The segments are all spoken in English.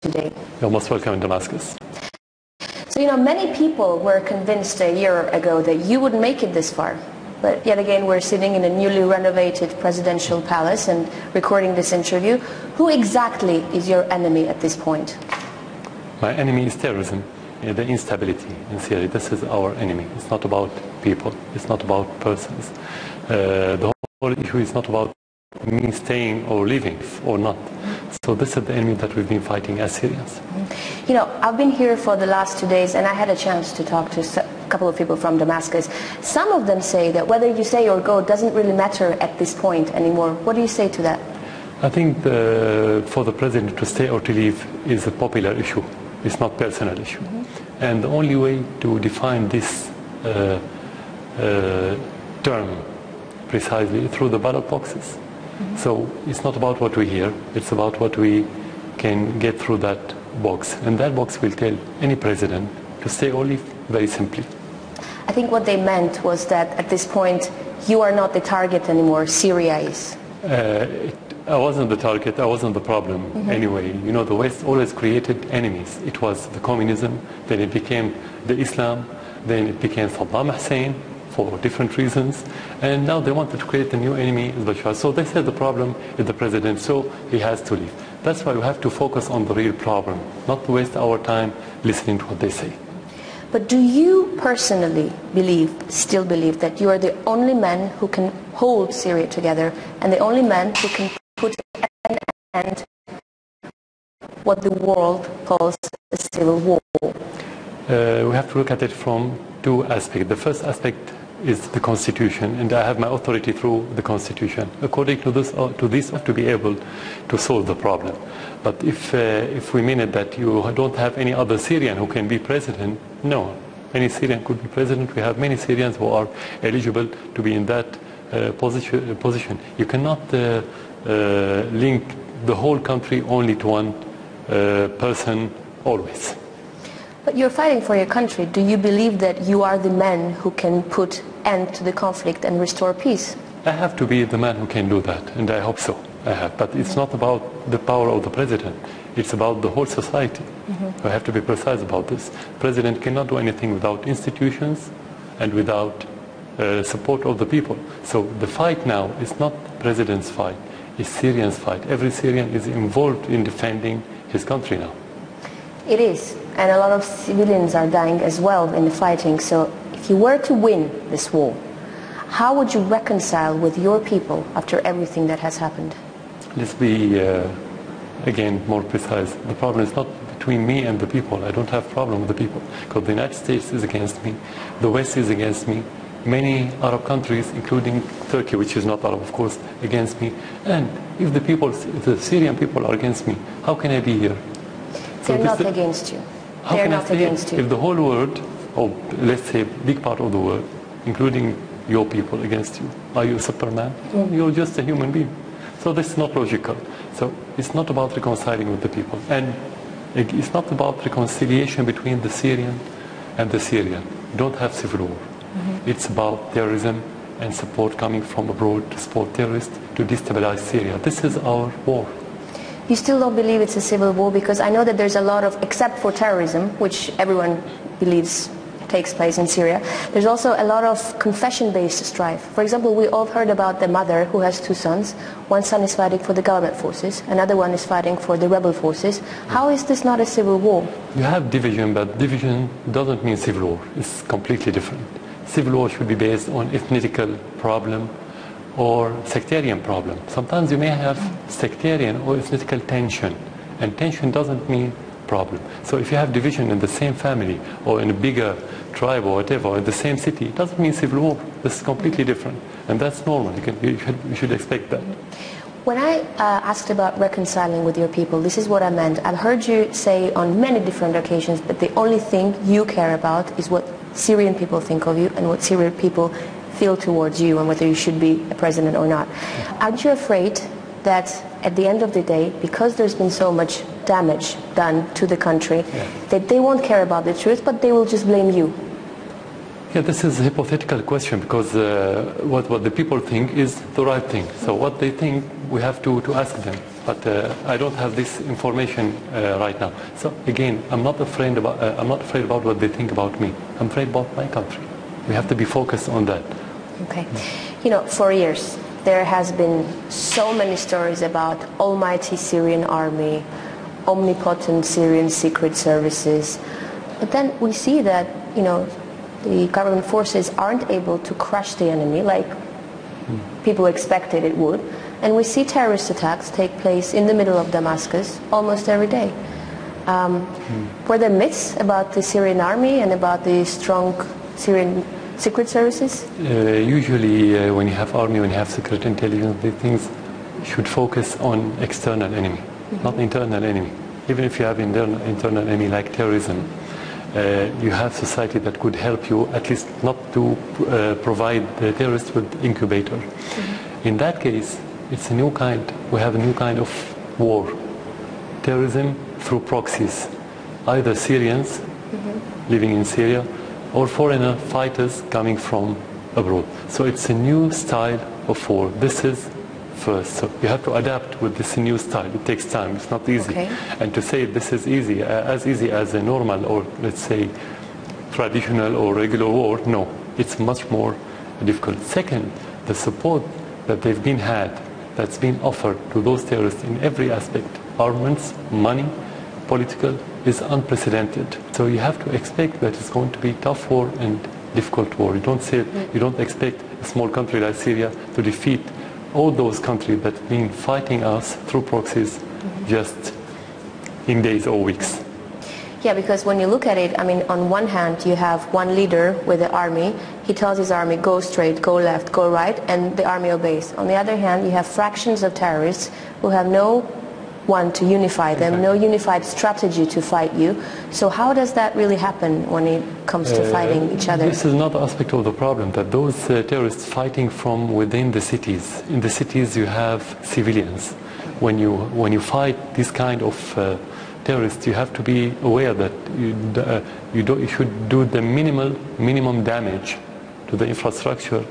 today. You're most welcome in Damascus. So, many people were convinced a year ago that you would make it this far. But yet again, we're sitting in a newly renovated presidential palace and recording this interview. Who exactly is your enemy at this point? My enemy is terrorism, the instability in Syria. This is our enemy. It's not about people. It's not about persons. The whole issue is not about me staying or leaving or not. So this is the enemy that we've been fighting as Syrians. I've been here for the last 2 days and I had a chance to talk to a couple of people from Damascus. Some of them say that whether you stay or go doesn't really matter at this point anymore. What do you say to that? I think for the president to stay or to leave is a popular issue. It's not a personal issue. And the only way to define this term precisely through the ballot boxes. So it's not about what we hear, it's about what we can get through that box. And that box will tell any president to stay or leave, very simply. I think what they meant was that at this point you are not the target anymore, Syria is. I wasn't the target, I wasn't the problem anyway. The West always created enemies. It was the communism, then it became the Islam, then it became Saddam Hussein, for different reasons, and now they wanted to create a new enemy, Bashar. So they said the problem is the president, so he has to leave. That's why we have to focus on the real problem, not waste our time listening to what they say. But do you personally still believe that you are the only man who can hold Syria together and the only man who can put an end to what the world calls a civil war? We have to look at it from two aspects. The first aspect is the Constitution, and I have my authority through the Constitution. According to this, I have to be able to solve the problem. But if we mean it that you don't have any other Syrian who can be president, no. Any Syrian could be president. We have many Syrians who are eligible to be in that position. You cannot link the whole country only to one person always. But you're fighting for your country. Do you believe that you are the man who can put end to the conflict and restore peace? I have to be the man who can do that, and I hope so. I have. But it's not about the power of the president. It's about the whole society. I have to be precise about this. The president cannot do anything without institutions and without support of the people. So the fight now is not the president's fight. It's Syrians' fight. Every Syrian is involved in defending his country now. It is, and a lot of civilians are dying as well in the fighting. So if you were to win this war, how would you reconcile with your people after everything that has happened? Let's be, again, more precise. The problem is not between me and the people. I don't have a problem with the people, because the United States is against me, the West is against me, many Arab countries, including Turkey, which is not Arab, of course, against me. And if the Syrian people are against me, how can I be here? They're not against you. They're not against you. If the whole world, or let's say a big part of the world, including your people against you, are you a Superman? No, you're just a human being. So this is not logical. So it's not about reconciling with the people. And it's not about reconciliation between the Syrian and the Syrian. You don't have civil war. It's about terrorism and support coming from abroad to support terrorists to destabilize Syria. This is our war. You still don't believe it's a civil war? Because I know that there's a lot of, except for terrorism, which everyone believes takes place in Syria, there's also a lot of confession-based strife. For example, we all heard about the mother who has two sons. One son is fighting for the government forces, another one is fighting for the rebel forces. How is this not a civil war? You have division, but division doesn't mean civil war. It's completely different. Civil war should be based on ethnical problem or sectarian problem. Sometimes you may have sectarian or ethnical tension, and tension doesn't mean problem. So if you have division in the same family or in a bigger tribe or whatever, or in the same city, it doesn't mean civil war. This is completely different, and that's normal. You should expect that. When I asked about reconciling with your people, this is what I meant. I've heard you say on many different occasions that the only thing you care about is what Syrian people think of you and what Syrian people feel towards you and whether you should be a president or not. Aren't you afraid that at the end of the day, because there's been so much damage done to the country, that they won't care about the truth, but they will just blame you? Yeah, this is a hypothetical question, because what the people think is the right thing. So what they think, we have to ask them. but I don't have this information right now. So again, I'm not afraid about what they think about me. I'm afraid about my country. We have to be focused on that. Okay. You know, for years, there has been so many stories about almighty Syrian army, omnipotent Syrian secret services. But then we see that, you know, the government forces aren't able to crush the enemy like people expected it would. And we see terrorist attacks take place in the middle of Damascus almost every day. Were there myths about the Syrian army and about the strong Syrian secret services? Usually when you have army, when you have secret intelligence, the things should focus on external enemy, not internal enemy. Even if you have internal enemy like terrorism, you have society that could help you, at least not to provide the terrorists with incubator. In that case, it's a new kind. We have a new kind of war. Terrorism through proxies, either Syrians living in Syria or foreigner fighters coming from abroad. So it's a new style of war. This is first. So you have to adapt with this new style. It takes time. It's not easy. Okay. And to say this is easy as a normal or let's say traditional or regular war, no. It's much more difficult. Second, the support that they've been had, that's been offered to those terrorists in every aspect, armaments, money, political, is unprecedented. So you have to expect that it's going to be tough war and difficult war. You don't expect a small country like Syria to defeat all those countries that have been fighting us through proxies just in days or weeks. Yeah, because when you look at it, I mean, on one hand, you have one leader with the army. He tells his army, go straight, go left, go right, and the army obeys. On the other hand, you have fractions of terrorists who have no one to unify them, no unified strategy to fight you. So how does that really happen when it comes to fighting each other? This is another aspect of the problem, that those terrorists fighting from within the cities. In the cities you have civilians. When you fight this kind of terrorists, you have to be aware that you should do the minimum damage to the infrastructure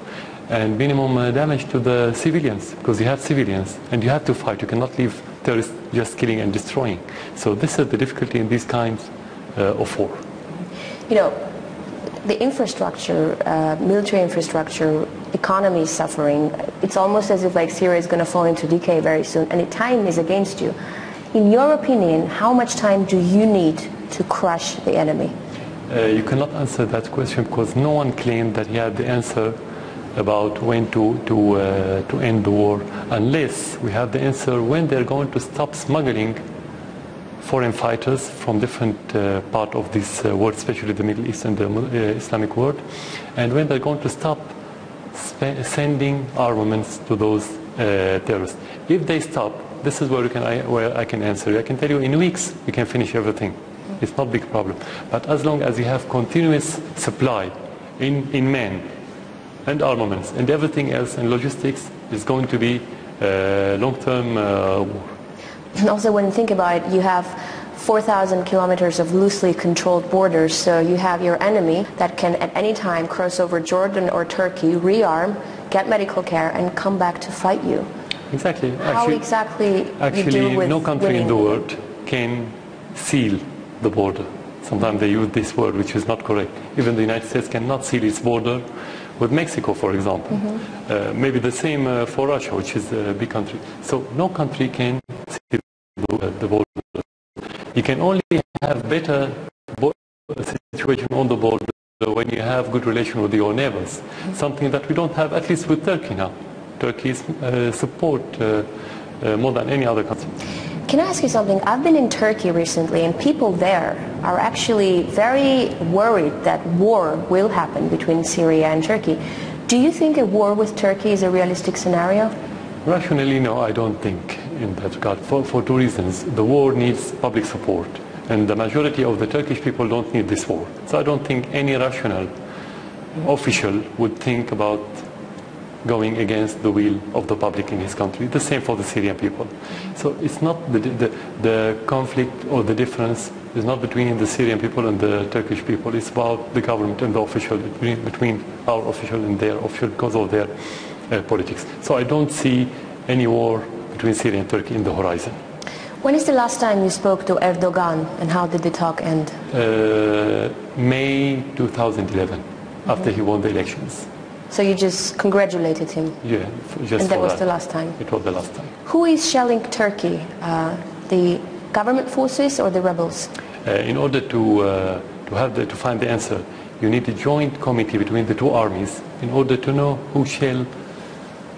and minimum damage to the civilians, because you have civilians and you have to fight. You cannot leave terrorists just killing and destroying. So this is the difficulty in these kinds of war. You know, the infrastructure, military infrastructure, economy is suffering. It's almost as if like Syria is going to fall into decay very soon, and the time is against you. In your opinion, how much time do you need to crush the enemy? You cannot answer that question because no one claimed that he had the answer about when to end the war, unless we have the answer when they're going to stop smuggling foreign fighters from different part of this world, especially the Middle East and the Islamic world, and when they're going to stop sending armaments to those terrorists. If they stop, this is where I can answer you. I can tell you in weeks we can finish everything. It's not a big problem. But as long as you have continuous supply in men and armaments and everything else and logistics, is going to be long-term war. Also, when you think about it, you have 4,000 kilometers of loosely controlled borders, so you have your enemy that can at any time cross over Jordan or Turkey, rearm, get medical care, and come back to fight you. Exactly. How exactly you deal with no country winning? in the world can seal the border. Sometimes they use this word, which is not correct. Even the United States cannot seal its border with Mexico, for example. Maybe the same for Russia, which is a big country. So no country can seal the border. You can only have better situation on the border when you have good relation with your neighbors. Something that we don't have, at least with Turkey now. Turkey's support more than any other country. Can I ask you something? I've been in Turkey recently, and people there are actually very worried that war will happen between Syria and Turkey. Do you think a war with Turkey is a realistic scenario? Rationally, no, I don't think in that regard, for two reasons. The war needs public support, and the majority of the Turkish people don't need this war. So I don't think any rational official would think about going against the will of the public in his country. The same for the Syrian people. So it's not the conflict or the difference is not between the Syrian people and the Turkish people. It's about the government and the official, between our official and their official, because of their politics. So I don't see any war between Syria and Turkey in the horizon. When is the last time you spoke to Erdogan, and how did the talk end? May 2011, after he won the elections. So you just congratulated him? Yeah, just and that for was the last time? It was the last time. Who is shelling Turkey? The government forces or the rebels? In order to find the answer, you need a joint committee between the two armies in order to know who shall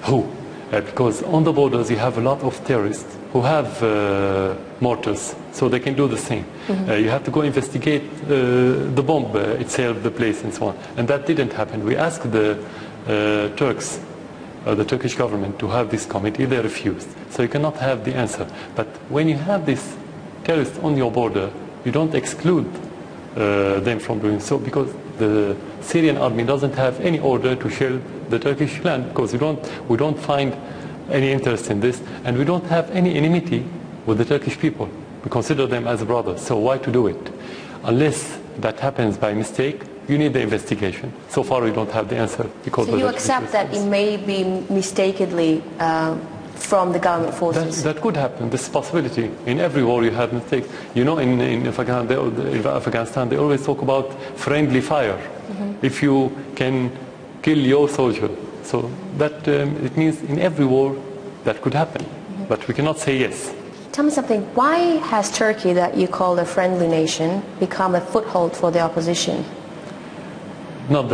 who. Because on the borders you have a lot of terrorists who have mortars, so they can do the same. You have to go investigate the bomb itself, the place and so on. And that didn't happen. We asked the Turks, the Turkish government, to have this committee. They refused. So you cannot have the answer. But when you have these terrorists on your border, you don't exclude them from doing so, because the Syrian army doesn't have any order to shell the Turkish land, because we don't find any interest in this, and we don't have any enmity with the Turkish people. We consider them as brothers, so why to do it? Unless that happens by mistake, you need the investigation. So far we don't have the answer. Because so you accept that it may be mistakenly from the government forces? That could happen. This is a possibility. In every war you have mistakes. You know, in Afghanistan they always talk about friendly fire. If you can kill your soldier. So that it means in every war that could happen. But we cannot say yes. Tell me something. Why has Turkey, that you call a friendly nation, become a foothold for the opposition? Not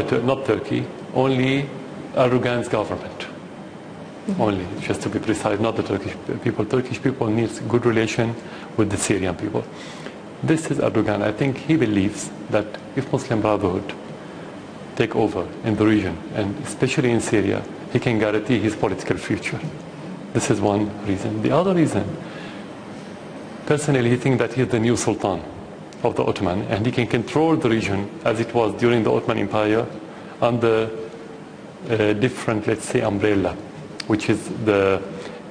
Turkey. Only Erdogan's government. Only, just to be precise, not the Turkish people. Turkish people need good relation with the Syrian people. This is Erdogan. I think he believes that if Muslim Brotherhood take over in the region, and especially in Syria, he can guarantee his political future. This is one reason. The other reason, personally, he thinks that he is the new Sultan of the Ottoman, and he can control the region as it was during the Ottoman Empire under a different, let's say, umbrella, which is the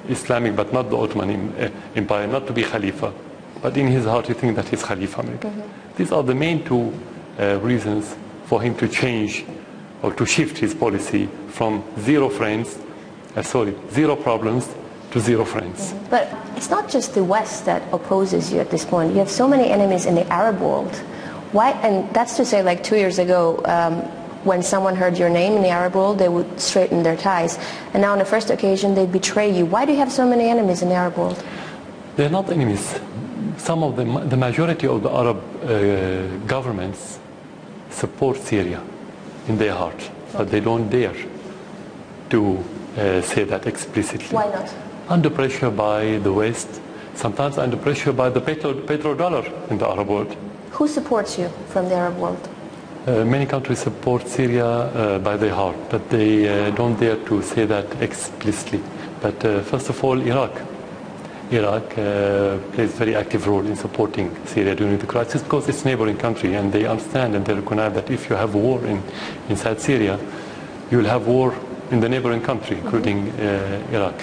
Islamic but not the Ottoman Empire, not to be Khalifa. But in his heart he thinks that he's Khalifa. These are the main two reasons for him to change or to shift his policy from zero problems to zero friends. But it's not just the West that opposes you at this point. You have so many enemies in the Arab world. Why? And that's to say, like 2 years ago, when someone heard your name in the Arab world, they would straighten their ties. And now on the first occasion, they betray you. Why do you have so many enemies in the Arab world? They're not enemies. Some of them, the majority of the Arab governments support Syria in their heart, but they don't dare to say that explicitly. Why not? Under pressure by the West, sometimes under pressure by the petrodollar in the Arab world. Who supports you from the Arab world? Many countries support Syria by their heart, but they don't dare to say that explicitly. But first of all, Iraq plays a very active role in supporting Syria during the crisis, because it's a neighboring country, and they understand and they recognize that if you have war inside Syria, you will have war in the neighboring country, including Iraq.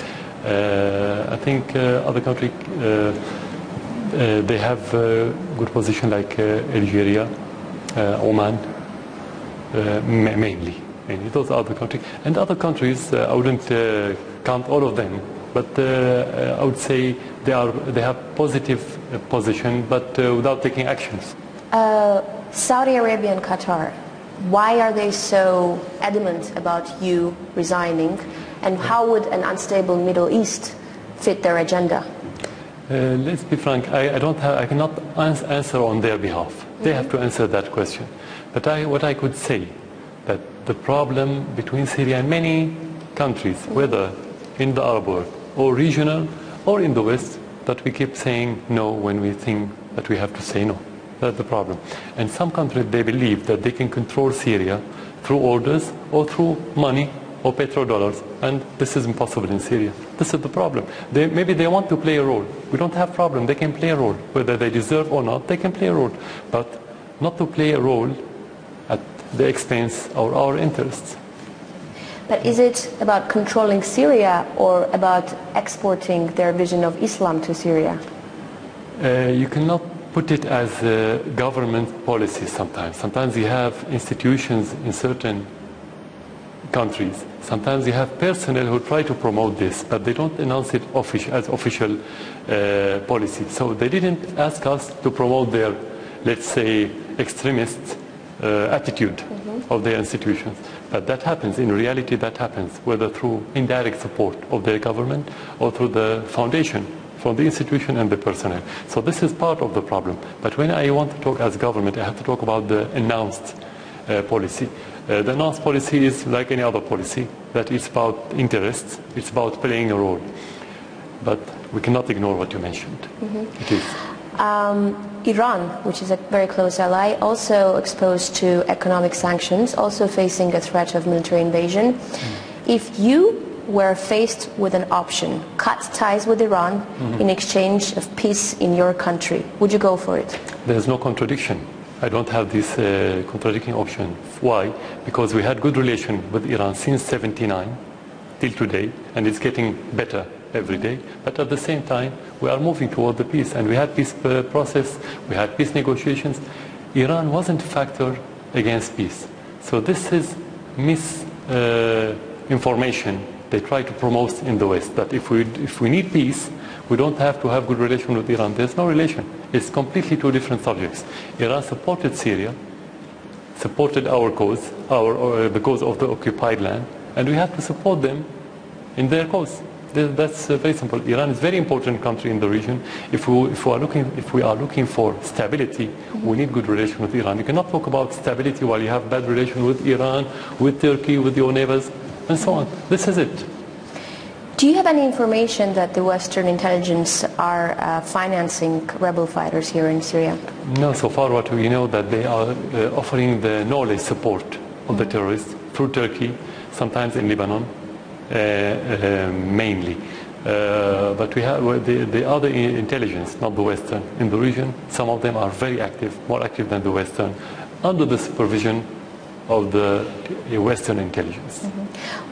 I think other countries, they have a good position, like Algeria, Oman, mainly. Those are the countries. And other countries, I wouldn't count all of them, but I would say they have positive position, but without taking actions. Saudi Arabia and Qatar, why are they so adamant about you resigning, and how would an unstable Middle East fit their agenda? Let's be frank, I cannot answer on their behalf. They have to answer that question. But what I could say, that the problem between Syria and many countries, whether in the Arab world or regional or in the West, that we keep saying no when we think that we have to say no. That's the problem. And some countries, they believe that they can control Syria through orders or through money or petrodollars, and this is impossible in Syria. This is the problem. Maybe they want to play a role. We don't have problem. They can play a role. Whether they deserve or not, they can play a role. But not to play a role at the expense of our interests. But is it about controlling Syria or about exporting their vision of Islam to Syria? You cannot put it as a government policy sometimes. Sometimes you have institutions in certain countries. Sometimes you have personnel who try to promote this, but they don't announce it as official policy. So they didn't ask us to promote their, let's say, extremist attitude of their institutions. But that happens, in reality that happens, whether through indirect support of their government or through the foundation from the institution and the personnel. So this is part of the problem. But when I want to talk as government, I have to talk about the announced policy. The announced policy is like any other policy, that it's about interests, it's about playing a role. But we cannot ignore what you mentioned. It is. Iran, which is a very close ally, also exposed to economic sanctions, also facing a threat of military invasion. If you were faced with an option, cut ties with Iran in exchange of peace in your country, would you go for it? There's no contradiction. I don't have this contradicting option. Why? Because we had good relation with Iran since '79 till today, and it's getting better every day. But at the same time, we are moving toward the peace, and we had peace process, we had peace negotiations. Iran wasn't a factor against peace. So this is misinformation they try to promote in the West, that if we need peace, we don't have to have good relation with Iran. There's no relation. It's completely two different subjects. Iran supported Syria, supported our cause, the cause of the occupied land, and we have to support them in their cause. That's very simple. Iran is a very important country in the region. If we are looking for stability, we need good relation with Iran. You cannot talk about stability while you have bad relation with Iran, with Turkey, with your neighbors, and so on. This is it. Do you have any information that the Western intelligence are financing rebel fighters here in Syria? No, so far what we know that they are offering the knowledge support of the terrorists through Turkey, sometimes in Lebanon, mainly. But we have the other intelligence, not the Western, in the region. Some of them are very active, more active than the Western, under the supervision of the Western intelligence.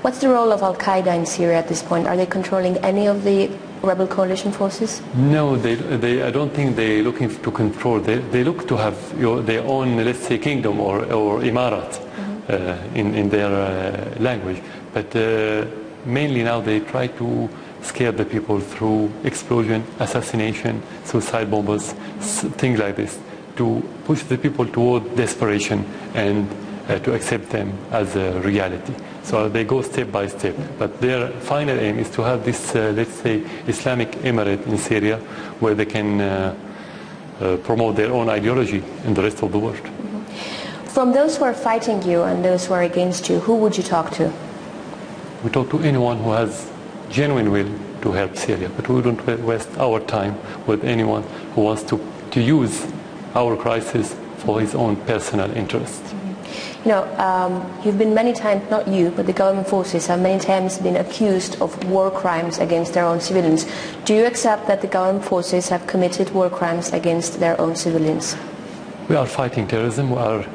What's the role of Al-Qaeda in Syria at this point? Are they controlling any of the rebel coalition forces? No, I don't think they're looking to control. They look to have their own, let's say, kingdom or imarat in their language. But mainly now they try to scare the people through explosion, assassination, suicide bombers, things like this, to push the people toward desperation and to accept them as a reality. So they go step by step. But their final aim is to have this, let's say, Islamic emirate in Syria where they can promote their own ideology in the rest of the world. From those who are fighting you and those who are against you, who would you talk to? We talk to anyone who has genuine will to help Syria, but we don't waste our time with anyone who wants to use our crisis for his own personal interest. You know, you've been many times, not you, but the government forces have many times been accused of war crimes against their own civilians. Do you accept that the government forces have committed war crimes against their own civilians? We are fighting terrorism. We are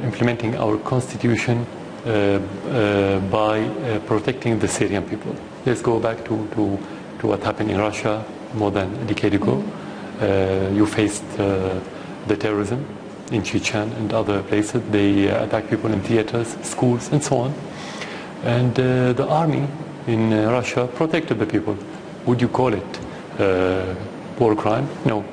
implementing our constitution by protecting the Syrian people. Let's go back to what happened in Russia more than a decade ago. You faced the terrorism in Chechen and other places. They attack people in theaters, schools, and so on. And the army in Russia protected the people. Would you call it war crime? No,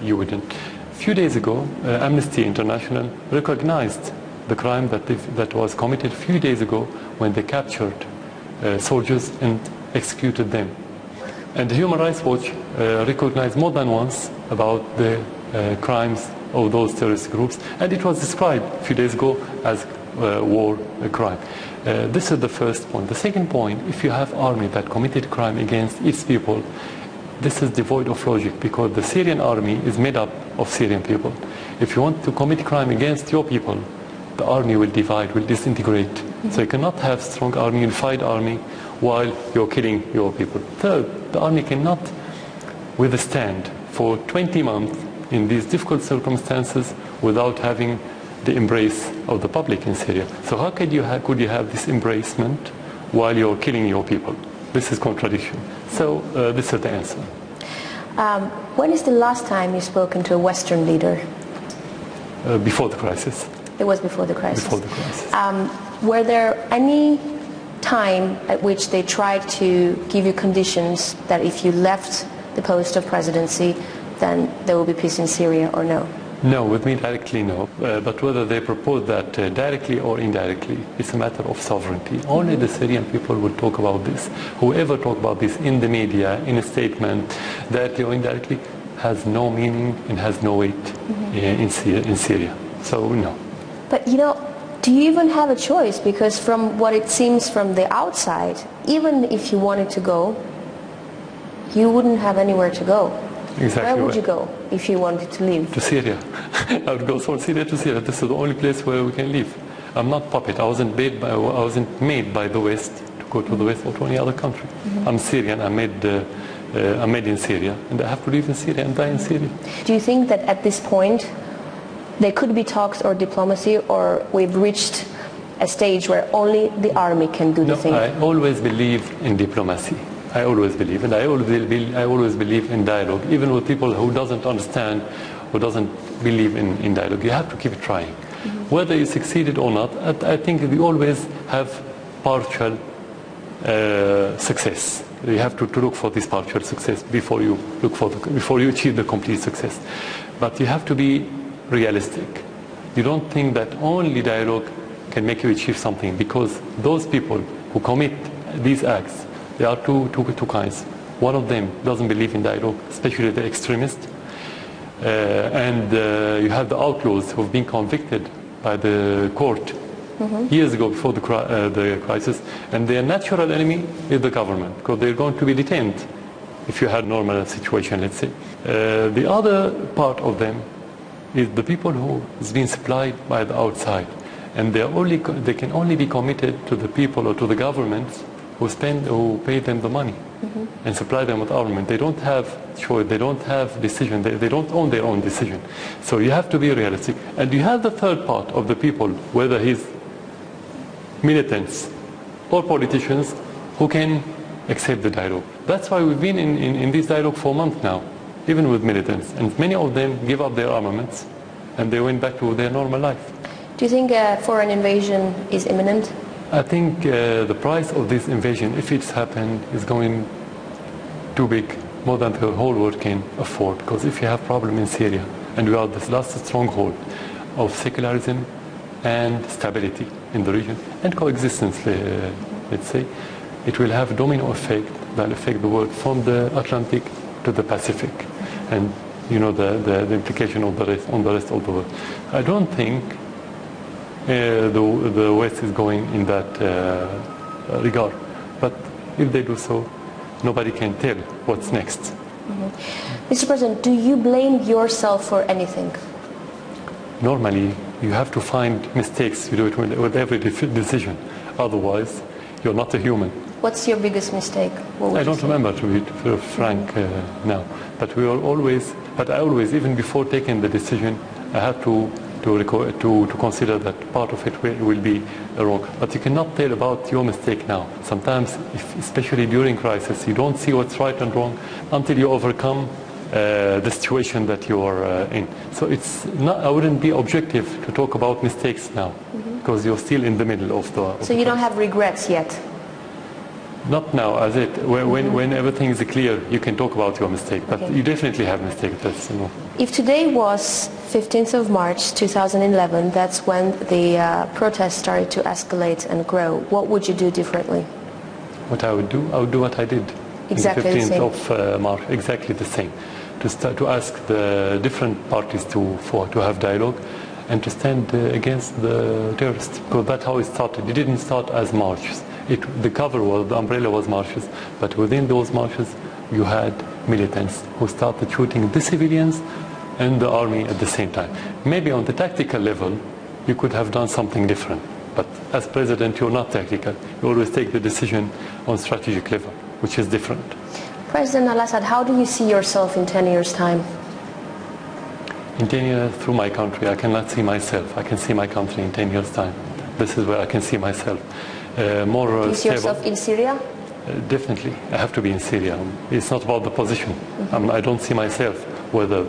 you wouldn't. A few days ago, Amnesty International recognized the crime that was committed a few days ago when they captured soldiers and executed them. And Human Rights Watch recognized more than once about the crimes of those terrorist groups, and it was described a few days ago as war crime. This is the first point. The second point, if you have army that committed crime against its people, this is devoid of logic, because the Syrian army is made up of Syrian people. If you want to commit crime against your people, the army will divide, will disintegrate. So you cannot have strong army, unified army, while you're killing your people. Third, the army cannot withstand for 20 months in these difficult circumstances without having the embrace of the public in Syria. So how could you have this embracement while you're killing your people? This is contradiction. So this is the answer. When is the last time you've spoken to a Western leader? Before the crisis. It was before the crisis. Before the crisis. Were there any time at which they tried to give you conditions that if you left the post of presidency, then there will be peace in Syria, or no? No, with me directly no. But whether they propose that directly or indirectly, it's a matter of sovereignty. Only the Syrian people will talk about this. Whoever talk about this in the media, in a statement, directly or indirectly, has no meaning and has no weight in Syria. So no. But do you even have a choice? Because from what it seems from the outside, even if you wanted to go, you wouldn't have anywhere to go. Exactly. Where would you go if you wanted to leave? To Syria. I would go from Syria to Syria. This is the only place where we can live. I'm not puppet. I wasn't made by the West to go to the West or to any other country. I'm Syrian. I'm made in Syria, and I have to live in Syria and die in Syria. Do you think that at this point there could be talks or diplomacy, or we've reached a stage where only the army can do the thing? I always believe in diplomacy. I always believe, and I always believe in dialogue, even with people who doesn't understand, who doesn't believe in dialogue. You have to keep trying. Whether you succeeded or not, I think we always have partial success. You have to look for this partial success before you achieve the complete success. But you have to be realistic. You don't think that only dialogue can make you achieve something, because those people who commit these acts, there are two kinds. One of them doesn't believe in dialogue, especially the extremists, and you have the outlaws who have been convicted by the court years ago, before the crisis, and their natural enemy is the government, because they're going to be detained if you had a normal situation, let's say. The other part of them is the people who is being supplied by the outside, and they can only be committed to the people or to the governments who pay them the money and supply them with armament. They don't have choice, they don't have decision, they don't own their own decision. So you have to be realistic. And you have the third part of the people, whether he's militants or politicians, who can accept the dialogue. That's why we've been in this dialogue for months now, even with militants. And many of them give up their armaments and they went back to their normal life. Do you think a foreign invasion is imminent? I think the price of this invasion, if it's happened, is going too big, more than the whole world can afford. Because if you have problem in Syria, and we are this last stronghold of secularism and stability in the region, and coexistence, let's say, it will have a domino effect that will affect the world from the Atlantic to the Pacific. And the implication of on the rest of the world. I don't think the West is going in that regard. But if they do so, nobody can tell what's next. Mr. President, do you blame yourself for anything? Normally, you have to find mistakes. You do it with every decision. Otherwise, you're not a human. What's your biggest mistake? I don't remember, to be frank, now. But I always, even before taking the decision, I had to consider that part of it will be wrong. But you cannot tell about your mistake now. Sometimes, especially during crisis, you don't see what's right and wrong until you overcome the situation that you are in. So I wouldn't be objective to talk about mistakes now, because you're still in the middle of the... So you don't have regrets yet? Not now, as it. When everything is clear, you can talk about your mistake, but you definitely have mistakes. If today was 15th of March 2011, that's when the protests started to escalate and grow, what would you do differently? What I would do what I did. Exactly the same. On the 15th of March, exactly the same. To ask the different parties to have dialogue and to stand against the terrorists, because that's how it started. It didn't start as marches. The umbrella was marches, but within those marches you had militants who started shooting the civilians and the army at the same time. Maybe on the tactical level you could have done something different, but as president you're not tactical. You always take the decision on strategic level, which is different. President Al Assad, how do you see yourself in 10 years' time? In 10 years, through my country, I cannot see myself. I can see my country in 10 years' time. This is where I can see myself. More do you see yourself in Syria? Definitely. I have to be in Syria. It's not about the position. I don't see myself whether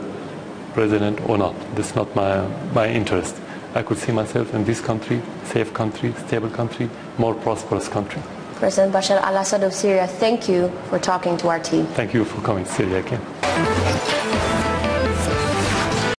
president or not. That's not my interest. I could see myself in this country, safe country, stable country, more prosperous country. President Bashar al Assad of Syria, thank you for talking to our team. Thank you for coming to Syria again.